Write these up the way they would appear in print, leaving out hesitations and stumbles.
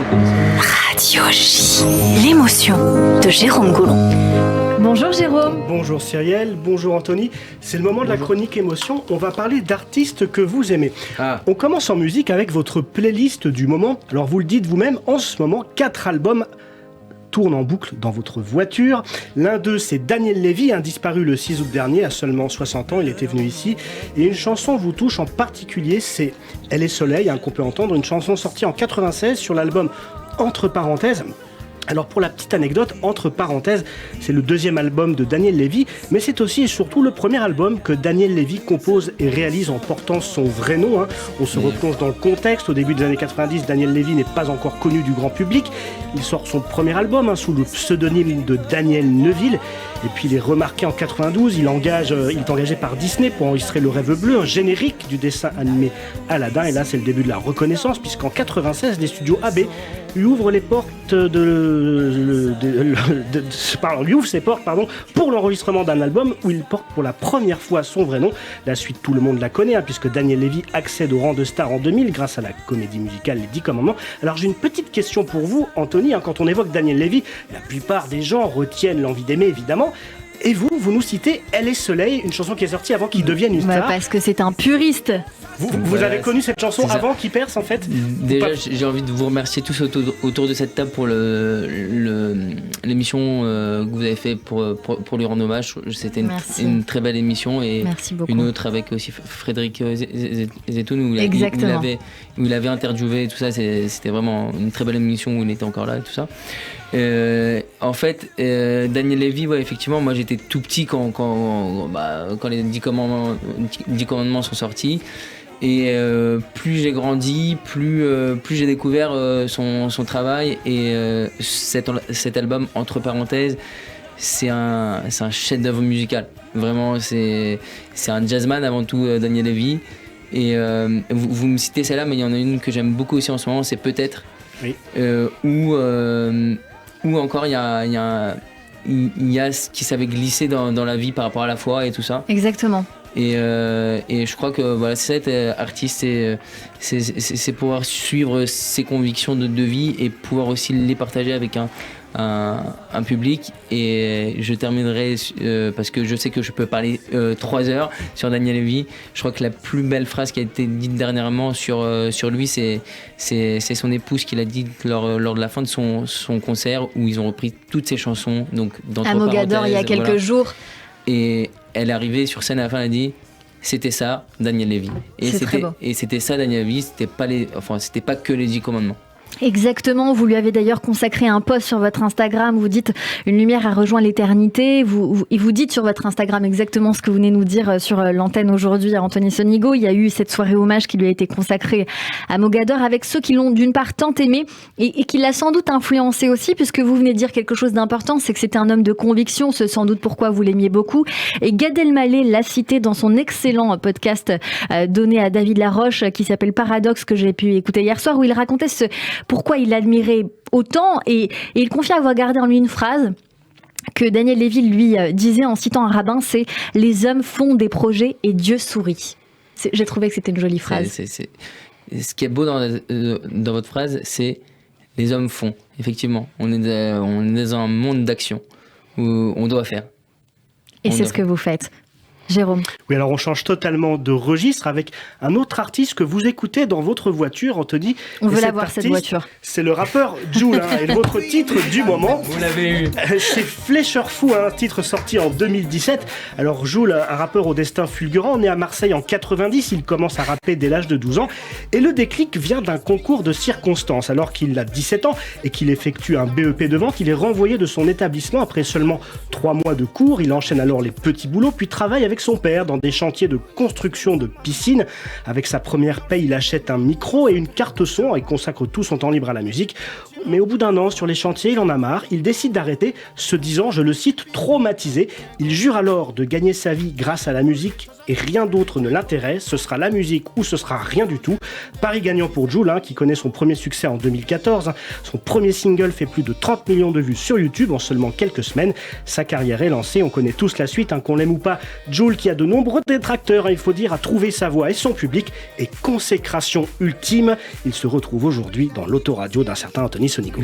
Radio J, l'émotion de Jérôme Goulon. Bonjour Jérôme. Bonjour Cyrielle, bonjour Anthony. C'est le moment de la chronique émotion. On va parler d'artistes que vous aimez. On commence en musique avec votre playlist du moment. Alors vous le dites vous-même, en ce moment, 4 albums tournent en boucle dans votre voiture. L'un d'eux, c'est Daniel Lévy, disparu le 6 août dernier, à seulement 60 ans. Il était venu ici. Et une chanson vous touche en particulier, c'est Elle est soleil, qu'on peut entendre. Une chanson sortie en 96 sur l'album Entre parenthèses. Alors pour la petite anecdote, Entre parenthèses, c'est le deuxième album de Daniel Lévy, mais c'est aussi et surtout le premier album que Daniel Lévy compose et réalise en portant son vrai nom. On se replonge dans le contexte. Au début des années 90, Daniel Lévy n'est pas encore connu du grand public. Il sort son premier album sous le pseudonyme de Daniel Neuville. Et puis il est remarqué en 92, il est engagé par Disney pour enregistrer Le Rêve Bleu, un générique du dessin animé Aladdin. Et là, c'est le début de la reconnaissance, puisqu'en 96, les studios AB lui ouvrent ses portes pour l'enregistrement d'un album où il porte pour la première fois son vrai nom. La suite, tout le monde la connaît, puisque Daniel Lévy accède au rang de star en 2000 grâce à la comédie musicale Les 10 Commandements. Alors j'ai une petite question pour vous, Anthony. Quand on évoque Daniel Lévy, la plupart des gens retiennent l'envie d'aimer, évidemment. Et vous nous citez Elle est soleil, une chanson qui est sortie avant qu'il devienne une star. Parce que c'est un puriste. Vous avez connu cette chanson avant qu'il perce, en fait? Déjà, j'ai envie de vous remercier tous autour de cette table pour l'émission que vous avez fait pour lui rendre hommage. C'était une très belle émission, et une autre avec aussi Frédéric Zetoun où il avait interviewé et tout ça. C'était vraiment une très belle émission où il était encore là et tout ça. En fait, Daniel Lévy, effectivement, moi j'étais tout petit quand les 10 commandements sont sortis. Et plus j'ai grandi, plus j'ai découvert son travail. Et cet album, Entre parenthèses, c'est un chef-d'œuvre musical. Vraiment, c'est un jazzman avant tout, Daniel Lévy. Et vous me citez celle-là, mais il y en a une que j'aime beaucoup aussi en ce moment, c'est Peut-être. Oui. Où encore il y a ce qui savait glisser dans la vie par rapport à la foi et tout ça. Exactement. Et je crois que c'est ça être artiste, c'est pouvoir suivre ses convictions de vie et pouvoir aussi les partager avec un public. Et je terminerai parce que je sais que je peux parler 3 heures sur Daniel Lévy. Je crois que la plus belle phrase qui a été dite dernièrement sur lui, c'est son épouse qui l'a dit lors de la fin de son concert, où ils ont repris toutes ses chansons, donc à Mogador il y a quelques jours. Et elle est arrivée sur scène à la fin, elle a dit c'était ça Daniel Lévy. Et c'était ça Daniel Lévy, c'était pas que les 10 commandements. Exactement, vous lui avez d'ailleurs consacré un post sur votre Instagram, vous dites une lumière a rejoint l'éternité, vous dites sur votre Instagram exactement ce que vous venez nous dire sur l'antenne aujourd'hui à Anthony Sonigo. Il y a eu cette soirée hommage qui lui a été consacrée à Mogador, avec ceux qui l'ont d'une part tant aimé et qui l'a sans doute influencé aussi, puisque vous venez de dire quelque chose d'important, c'est que c'était un homme de conviction, c'est sans doute pourquoi vous l'aimiez beaucoup. Et Gad Elmaleh l'a cité dans son excellent podcast donné à David Laroche qui s'appelle Paradoxe, que j'ai pu écouter hier soir, où il racontait pourquoi il l'admirait autant, et il confie avoir gardé en lui une phrase que Daniel Lévy lui disait en citant un rabbin, c'est « Les hommes font des projets et Dieu sourit ». J'ai trouvé que c'était une jolie phrase. Ce qui est beau dans votre phrase, c'est « Les hommes font ». Effectivement, on est dans un monde d'action où on doit faire. Et c'est ce que vous faites. Jérôme. Oui, alors on change totalement de registre avec un autre artiste que vous écoutez dans votre voiture, Anthony. On veut la voir, cette voiture. C'est le rappeur Jul, et votre titre du moment. Vous l'avez eu. C'est Flécheur Fou, un titre sorti en 2017. Alors Jul, un rappeur au destin fulgurant, né à Marseille en 90, il commence à rapper dès l'âge de 12 ans. Et le déclic vient d'un concours de circonstances. Alors qu'il a 17 ans et qu'il effectue un BEP de vente, il est renvoyé de son établissement après seulement 3 mois de cours. Il enchaîne alors les petits boulots, puis travaille avec son père dans des chantiers de construction de piscines. Avec sa première paye, il achète un micro et une carte son et consacre tout son temps libre à la musique. Mais au bout d'un an, sur les chantiers, il en a marre. Il décide d'arrêter, se disant, je le cite, traumatisé. Il jure alors de gagner sa vie grâce à la musique et rien d'autre ne l'intéresse, ce sera la musique ou ce sera rien du tout. Pari gagnant pour Jul, qui connaît son premier succès en 2014. Son premier single fait plus de 30 millions de vues sur YouTube en seulement quelques semaines. Sa carrière est lancée, on connaît tous la suite, qu'on l'aime ou pas. Jul, qui a de nombreux détracteurs, il faut dire, a trouvé sa voix et son public, et consécration ultime, il se retrouve aujourd'hui dans l'autoradio d'un certain Anthony Sonigo.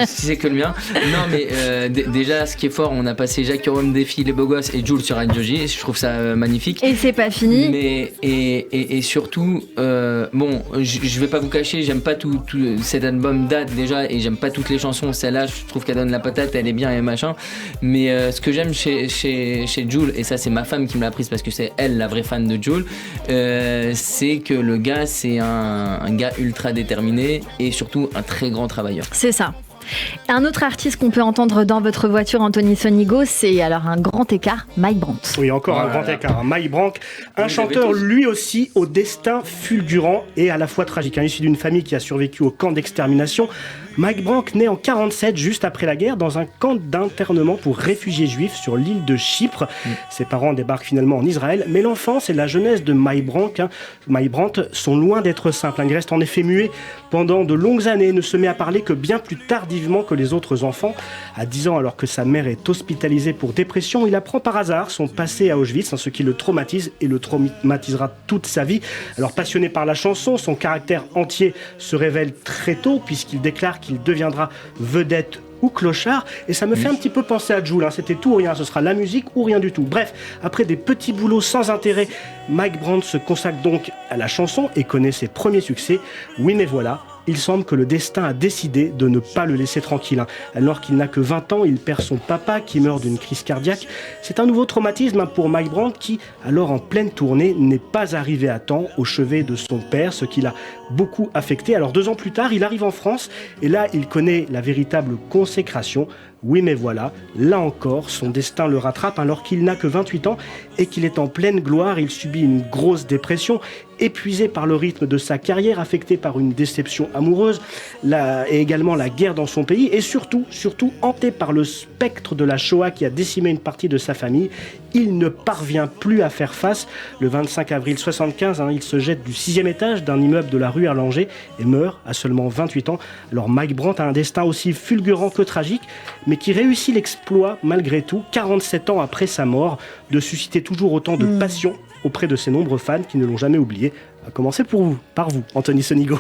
Si c'est que le mien. Non mais déjà ce qui est fort, on a passé Jacques Rome Défi, Les Beaux Gosses et Jul sur Radio J, je trouve ça magnifique. Et c'est pas fini. Mais et surtout, je vais pas vous cacher, j'aime pas tout cet album date déjà, et j'aime pas toutes les chansons. Celle-là, je trouve qu'elle donne la patate, elle est bien et machin. Mais ce que j'aime chez Jul, et ça c'est ma femme qui me l'a apprise parce que c'est elle la vraie fan de Jul, c'est que le gars c'est un gars ultra déterminé et surtout un très grand travailleur. C'est ça. Un autre artiste qu'on peut entendre dans votre voiture, Anthony Sonigo, c'est alors un grand écart, Mike Brandt. Oui, encore un grand écart. Mike Brandt, un chanteur lui aussi au destin fulgurant et à la fois tragique. Issu d'une famille qui a survécu au camp d'extermination, Mike Brandt naît en 1947, juste après la guerre, dans un camp d'internement pour réfugiés juifs sur l'île de Chypre. Ses parents débarquent finalement en Israël, mais l'enfance et la jeunesse de Mike Brandt sont loin d'être simples. Il reste en effet muet pendant de longues années, ne se met à parler que bien plus tardivement que les autres enfants. À 10 ans, alors que sa mère est hospitalisée pour dépression, il apprend par hasard son passé à Auschwitz, ce qui le traumatise et le traumatisera toute sa vie. Alors passionné par la chanson, son caractère entier se révèle très tôt, puisqu'il déclare qu'il deviendra vedette ou clochard, et ça me fait un petit peu penser à Jul, c'était tout ou rien, ce sera la musique ou rien du tout. Bref, après des petits boulots sans intérêt, Mike Brandt se consacre donc à la chanson et connaît ses premiers succès. Oui mais voilà, il semble que le destin a décidé de ne pas le laisser tranquille. Alors qu'il n'a que 20 ans, il perd son papa qui meurt d'une crise cardiaque. C'est un nouveau traumatisme pour Mike Brandt qui, alors en pleine tournée, n'est pas arrivé à temps au chevet de son père, ce qui l'a beaucoup affecté. Alors 2 ans plus tard, il arrive en France et là, il connaît la véritable consécration. Oui mais voilà, là encore, son destin le rattrape alors qu'il n'a que 28 ans et qu'il est en pleine gloire. Il subit une grosse dépression, épuisé par le rythme de sa carrière, affecté par une déception amoureuse et également la guerre dans son pays, et surtout hanté par le spectre de la Shoah qui a décimé une partie de sa famille. Il ne parvient plus à faire face. Le 25 avril 1975, il se jette du 6e étage d'un immeuble de la rue Erlanger et meurt à seulement 28 ans. Alors Mike Brandt a un destin aussi fulgurant que tragique, mais qui réussit l'exploit malgré tout, 47 ans après sa mort, de susciter toujours autant de passion auprès de ses nombreux fans qui ne l'ont jamais oublié. À commencer par vous, Anthony Sonigo.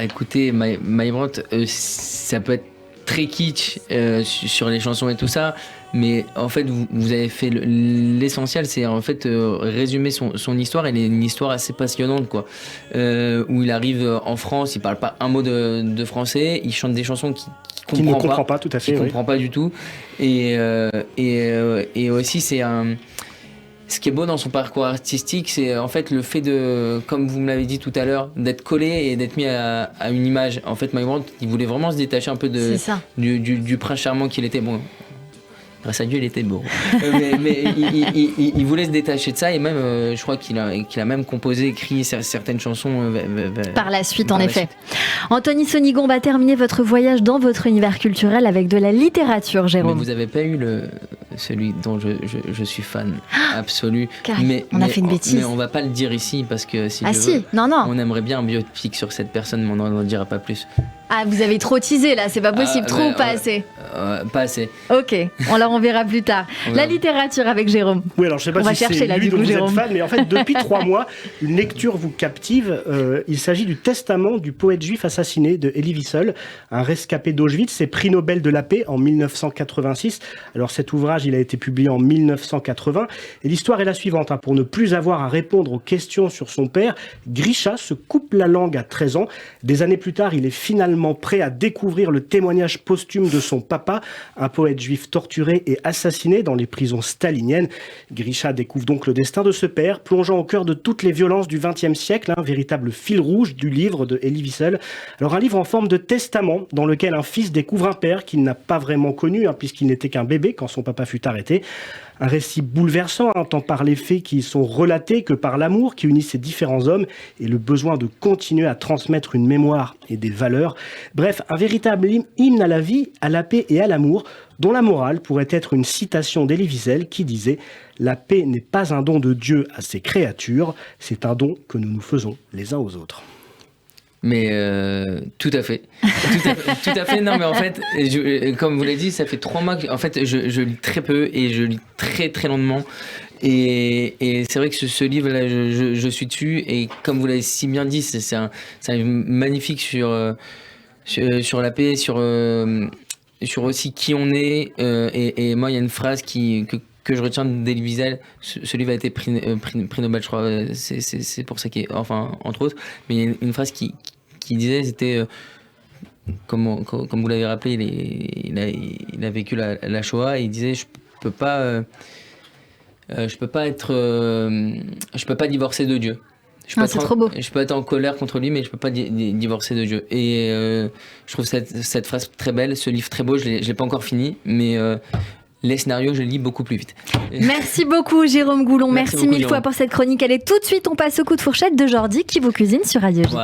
Écoutez, Mike Brandt, ça peut être très kitsch sur les chansons et tout ça, mais en fait vous avez fait l'essentiel, c'est en fait résumer son histoire. Elle est une histoire assez passionnante quoi, où il arrive en France, il parle pas un mot de français, il chante des chansons qu'il ne comprend pas tout à fait, comprend pas du tout, et aussi c'est ce qui est beau dans son parcours artistique, c'est en fait le fait de, comme vous me l'avez dit tout à l'heure, d'être collé et d'être mis à une image. En fait, Mike Brandt, il voulait vraiment se détacher un peu du prince charmant qu'il était. Bon, grâce à Dieu, il était beau. mais il voulait se détacher de ça, et même, je crois qu'il a même composé, écrit certaines chansons. Par la suite, en effet. Anthony Sonigo, on va terminer votre voyage dans votre univers culturel avec de la littérature, Jérôme. Mais vous n'avez pas eu celui dont je suis fan absolu. On a fait une bêtise. Mais on va pas le dire ici parce que non. On aimerait bien un biopic sur cette personne, mais on n'en dira pas plus. Ah, vous avez trop teasé là, c'est pas possible, trop ou pas assez Pas assez. Ok, on verra plus tard. La littérature avec Jérôme. Oui, alors je sais pas si c'est lui dont vous êtes fan, mais en fait depuis 3 mois, une lecture vous captive. Il s'agit du testament du poète juif assassiné de Elie Wiesel, un rescapé d'Auschwitz, c'est prix Nobel de la paix en 1986. Alors cet ouvrage, il a été publié en 1980 et l'histoire est la suivante. Pour ne plus avoir à répondre aux questions sur son père, Grisha se coupe la langue à 13 ans. Des années plus tard, il est finalement prêt à découvrir le témoignage posthume de son papa, un poète juif torturé et assassiné dans les prisons staliniennes. Grisha découvre donc le destin de ce père, plongeant au cœur de toutes les violences du XXe siècle, un véritable fil rouge du livre de Elie Wiesel. Alors un livre en forme de testament dans lequel un fils découvre un père qu'il n'a pas vraiment connu, puisqu'il n'était qu'un bébé quand son papa fut arrêté. Un récit bouleversant, tant par les faits qui y sont relatés que par l'amour qui unit ces différents hommes et le besoin de continuer à transmettre une mémoire et des valeurs. Bref, un véritable hymne à la vie, à la paix et à l'amour, dont la morale pourrait être une citation d'Elie Wiesel qui disait « La paix n'est pas un don de Dieu à ses créatures, c'est un don que nous nous faisons les uns aux autres. » Mais tout à fait. Tout à fait. Non, mais en fait, comme vous l'avez dit, ça fait 3 mois que en fait, je lis très peu et je lis très très lentement. Et c'est vrai que ce livre-là, je suis dessus. Et comme vous l'avez si bien dit, c'est un livre magnifique sur la paix, sur aussi qui on est. Et moi, il y a une phrase que je retiens d'Elie Wiesel. Ce livre a été prix Nobel, je crois. C'est pour ça enfin, entre autres. Mais il y a une phrase qui disait, c'était, comme vous l'avez rappelé, il a vécu la Shoah, et il disait, je peux pas divorcer de Dieu. C'est trop beau. Je peux être en colère contre lui, mais je peux pas divorcer de Dieu. Et je trouve cette phrase très belle, ce livre très beau. Je l'ai pas encore fini, mais les scénarios, je lis beaucoup plus vite. Merci beaucoup, Jérôme Goulon. Merci mille fois pour cette chronique. Allez, tout de suite, on passe au coup de fourchette de Jordi qui vous cuisine sur Radio J.